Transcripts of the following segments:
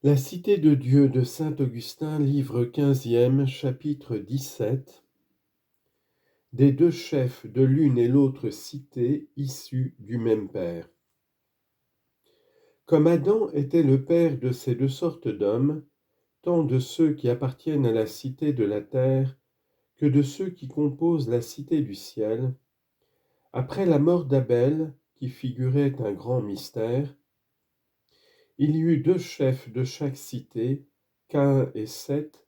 La Cité de Dieu de saint Augustin, livre 15e, chapitre 17. Des deux chefs de l'une et l'autre cité issus du même père. Comme Adam était le père de ces deux sortes d'hommes, tant de ceux qui appartiennent à la cité de la terre que de ceux qui composent la cité du ciel, après la mort d'Abel, qui figurait un grand mystère, il y eut deux chefs de chaque cité, Caïn et Seth,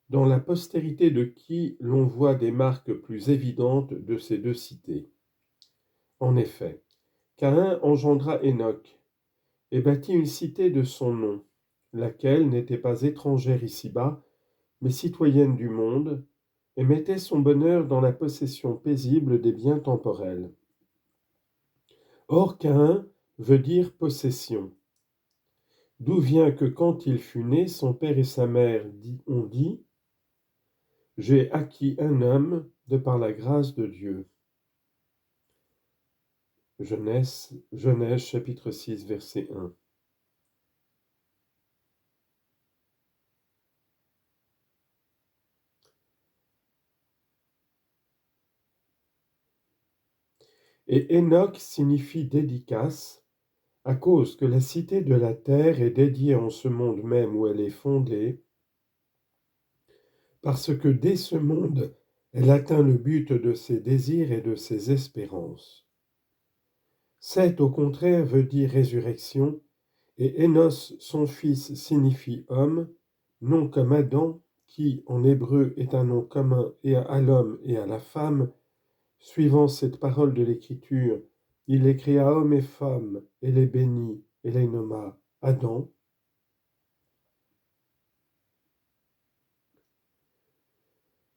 dans la postérité de qui l'on voit des marques plus évidentes de ces deux cités. En effet, Caïn engendra Enoch, et bâtit une cité de son nom, laquelle n'était pas étrangère ici-bas, mais citoyenne du monde, et mettait son bonheur dans la possession paisible des biens temporels. Or Caïn veut dire possession, d'où vient que quand il fut né, son père et sa mère ont dit « J'ai acquis un homme de par la grâce de Dieu ». Genèse chapitre 6, verset 1. Et Enoch signifie dédicace, à cause que la cité de la terre est dédiée en ce monde même où elle est fondée, parce que dès ce monde, elle atteint le but de ses désirs et de ses espérances. Seth, au contraire, veut dire résurrection, et Énos, son fils, signifie homme, non comme Adam, qui, en hébreu, est un nom commun et à l'homme et à la femme. Suivant cette parole de l'Écriture, il les créa hommes et femmes, et les bénit, et les nomma Adam.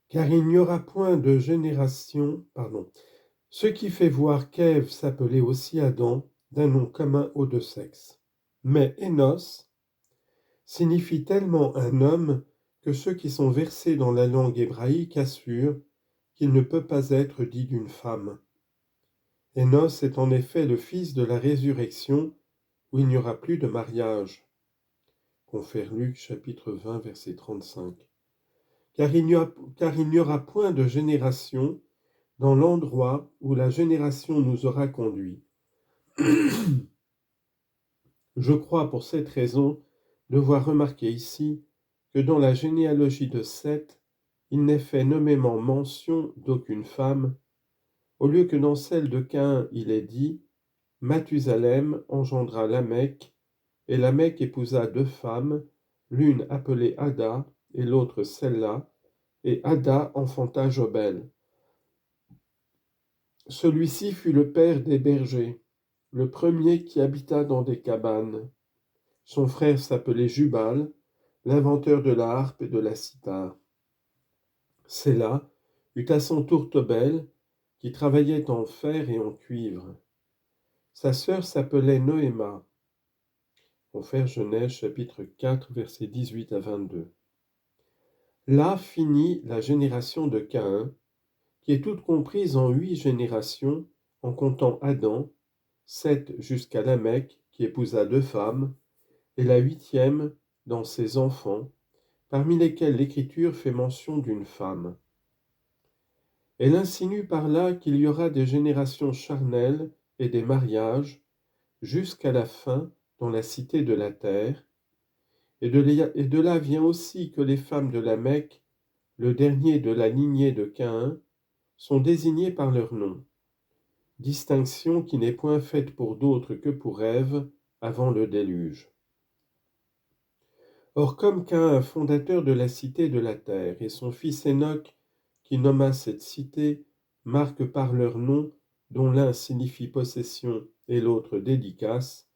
Car il n'y aura point de génération, ce qui fait voir qu'Ève s'appelait aussi Adam, d'un nom commun aux deux sexes. Mais Énos signifie tellement un homme que ceux qui sont versés dans la langue hébraïque assurent qu'il ne peut pas être dit d'une femme. Énos est en effet le fils de la résurrection, où il n'y aura plus de mariage. Confère Luc chapitre 20 verset 35. Car il n'y aura point de génération dans l'endroit où la génération nous aura conduits. Je crois pour cette raison devoir remarquer ici que dans la généalogie de Seth, il n'est fait nommément mention d'aucune femme, au lieu que dans celle de Caïn il est dit « Mathusalem engendra Lamech, et Lamech épousa deux femmes, l'une appelée Ada et l'autre Sella, et Ada enfanta Jobel. Celui-ci fut le père des bergers, le premier qui habita dans des cabanes. Son frère s'appelait Jubal, l'inventeur de la harpe et de la cithare. Sella eut à son tour Tobel, qui travaillait en fer et en cuivre. Sa sœur s'appelait Noéma. Confère Genèse chapitre 4, versets 18 à 22. Là finit la génération de Caïn, qui est toute comprise en 8 générations, en comptant Adam, 7 jusqu'à Lamech, qui épousa 2 femmes, et la 8e dans ses enfants, parmi lesquels l'Écriture fait mention d'une femme. Elle insinue par là qu'il y aura des générations charnelles et des mariages, jusqu'à la fin dans la cité de la terre, et de là vient aussi que les femmes de Lamech, le dernier de la lignée de Caïn, sont désignées par leur nom, distinction qui n'est point faite pour d'autres que pour Ève avant le déluge. Or comme Caïn, fondateur de la cité de la terre, et son fils Enoch, qui nomma cette cité, marquent par leur nom, dont l'un signifie possession et l'autre dédicace,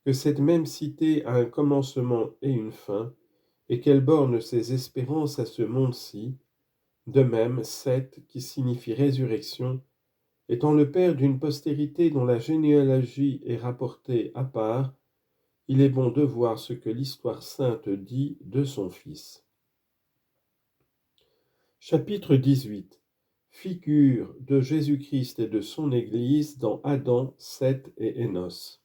que cette même cité a un commencement et une fin, et qu'elle borne ses espérances à ce monde-ci. De même, Seth, qui signifie résurrection, étant le père d'une postérité dont la généalogie est rapportée à part, il est bon de voir ce que l'histoire sainte dit de son fils. Chapitre 18. Figure de Jésus-Christ et de son Église dans Adam, Seth et Énos.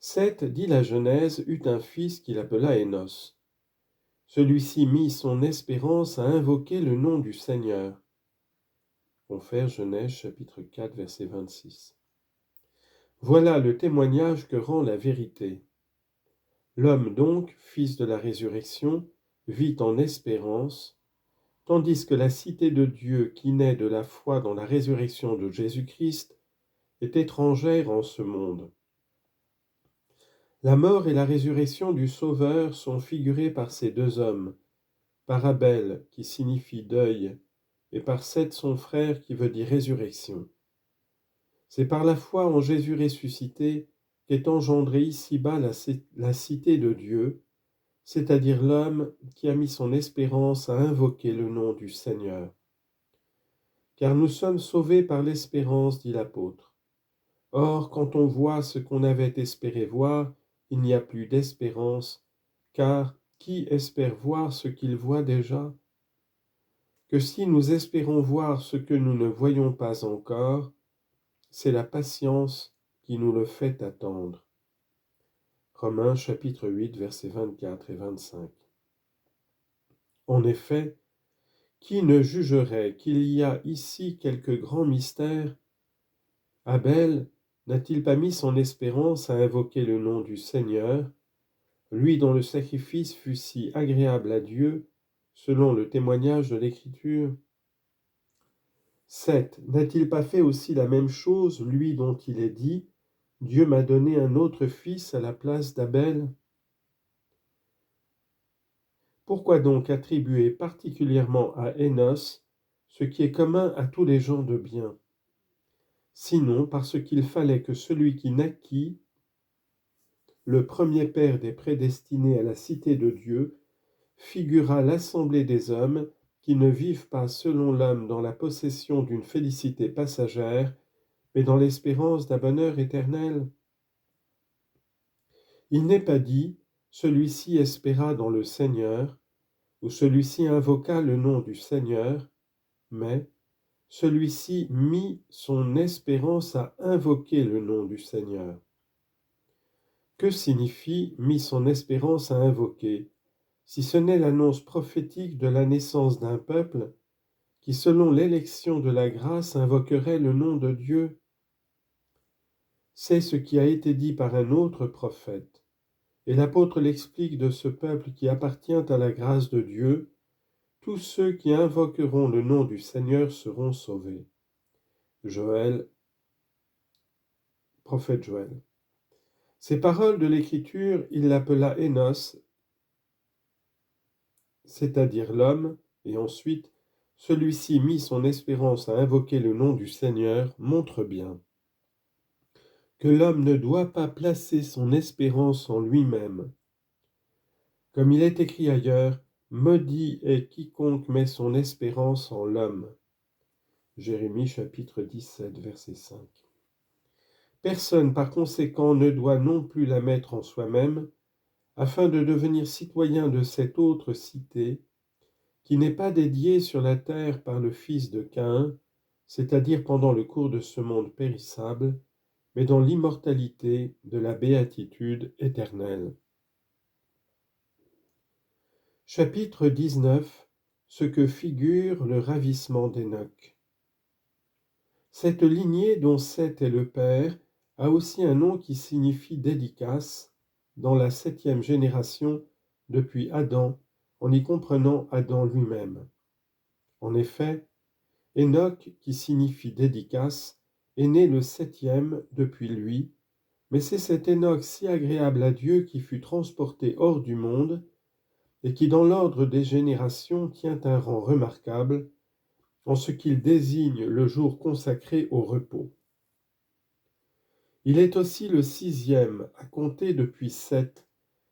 Seth, dit la Genèse, eut un fils qu'il appela Énos. Celui-ci mit son espérance à invoquer le nom du Seigneur. Confère Genèse chapitre 4 verset 26. Voilà le témoignage que rend la vérité. L'homme donc, fils de la résurrection, vit en espérance, tandis que la cité de Dieu qui naît de la foi dans la résurrection de Jésus-Christ est étrangère en ce monde. La mort et la résurrection du Sauveur sont figurées par ces deux hommes, par Abel qui signifie deuil, et par Seth son frère qui veut dire résurrection. C'est par la foi en Jésus ressuscité qu'est engendrée ici-bas la cité de Dieu, c'est-à-dire l'homme qui a mis son espérance à invoquer le nom du Seigneur. Car nous sommes sauvés par l'espérance, dit l'apôtre. Or, quand on voit ce qu'on avait espéré voir, il n'y a plus d'espérance, car qui espère voir ce qu'il voit déjà? Que si nous espérons voir ce que nous ne voyons pas encore, c'est la patience qui nous le fait attendre. Romains chapitre 8, versets 24 et 25. En effet, qui ne jugerait qu'il y a ici quelques grands mystères? Abel n'a-t-il pas mis son espérance à invoquer le nom du Seigneur, lui dont le sacrifice fut si agréable à Dieu, selon le témoignage de l'Écriture? Seth n'a-t-il pas fait aussi la même chose, lui dont il est dit « Dieu m'a donné un autre fils à la place d'Abel » ? Pourquoi donc attribuer particulièrement à Énos ce qui est commun à tous les gens de bien? Sinon parce qu'il fallait que celui qui naquit, le premier père des prédestinés à la cité de Dieu, figurât l'assemblée des hommes qui ne vivent pas selon l'homme dans la possession d'une félicité passagère, mais dans l'espérance d'un bonheur éternel. Il n'est pas dit « celui-ci espéra dans le Seigneur » ou « celui-ci invoqua le nom du Seigneur », mais « celui-ci mit son espérance à invoquer le nom du Seigneur ». Que signifie « mit son espérance à invoquer » si ce n'est l'annonce prophétique de la naissance d'un peuple qui, selon l'élection de la grâce, invoquerait le nom de Dieu? C'est ce qui a été dit par un autre prophète, et l'apôtre l'explique de ce peuple qui appartient à la grâce de Dieu. Tous ceux qui invoqueront le nom du Seigneur seront sauvés. Joël, prophète Joël. Ces paroles de l'Écriture, il l'appela Énos, c'est-à-dire l'homme, et ensuite, celui-ci mit son espérance à invoquer le nom du Seigneur, montre bien que l'homme ne doit pas placer son espérance en lui-même. Comme il est écrit ailleurs, « Maudit est quiconque met son espérance en l'homme » Jérémie chapitre 17, verset 5. Personne, par conséquent, ne doit non plus la mettre en soi-même, afin de devenir citoyen de cette autre cité, qui n'est pas dédiée sur la terre par le fils de Caïn, c'est-à-dire pendant le cours de ce monde périssable, mais dans l'immortalité de la béatitude éternelle. Chapitre 19. Ce que figure le ravissement d'Hénoch. Cette lignée dont Seth est le père a aussi un nom qui signifie dédicace dans la 7e génération depuis Adam, en y comprenant Adam lui-même. En effet, Hénoch, qui signifie dédicace, est né le 7e depuis lui, mais c'est cet Hénoch si agréable à Dieu qui fut transporté hors du monde et qui, dans l'ordre des générations, tient un rang remarquable, en ce qu'il désigne le jour consacré au repos. Il est aussi le 6e à compter depuis Seth,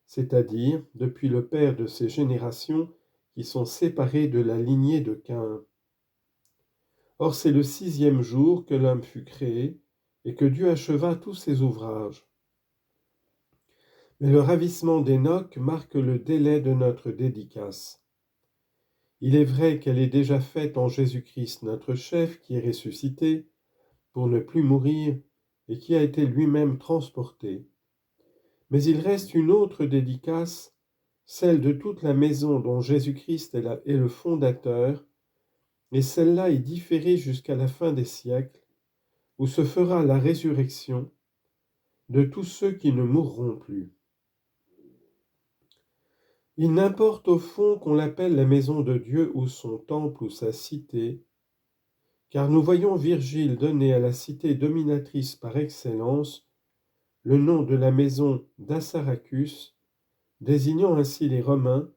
c'est-à-dire depuis le père de ces générations qui sont séparées de la lignée de Caïn. Or c'est le 6e jour que l'homme fut créé et que Dieu acheva tous ses ouvrages. Mais le ravissement d'Hénoch marque le délai de notre dédicace. Il est vrai qu'elle est déjà faite en Jésus-Christ, notre chef, qui est ressuscité, pour ne plus mourir, et qui a été lui-même transporté. Mais il reste une autre dédicace, celle de toute la maison dont Jésus-Christ est le fondateur, et celle-là est différée jusqu'à la fin des siècles, où se fera la résurrection de tous ceux qui ne mourront plus. Il n'importe au fond qu'on l'appelle la maison de Dieu ou son temple ou sa cité, car nous voyons Virgile donner à la cité dominatrice par excellence le nom de la maison d'Assaracus, désignant ainsi les Romains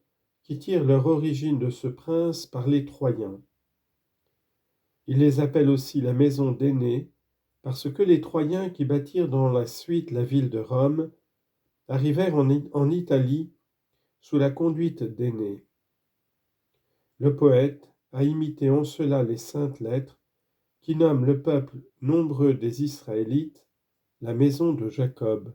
qui tirent leur origine de ce prince par les Troyens. Il les appelle aussi la maison d'Énée, parce que les Troyens qui bâtirent dans la suite la ville de Rome arrivèrent en Italie sous la conduite d'Énée. Le poète a imité en cela les saintes lettres qui nomment le peuple nombreux des Israélites la maison de Jacob.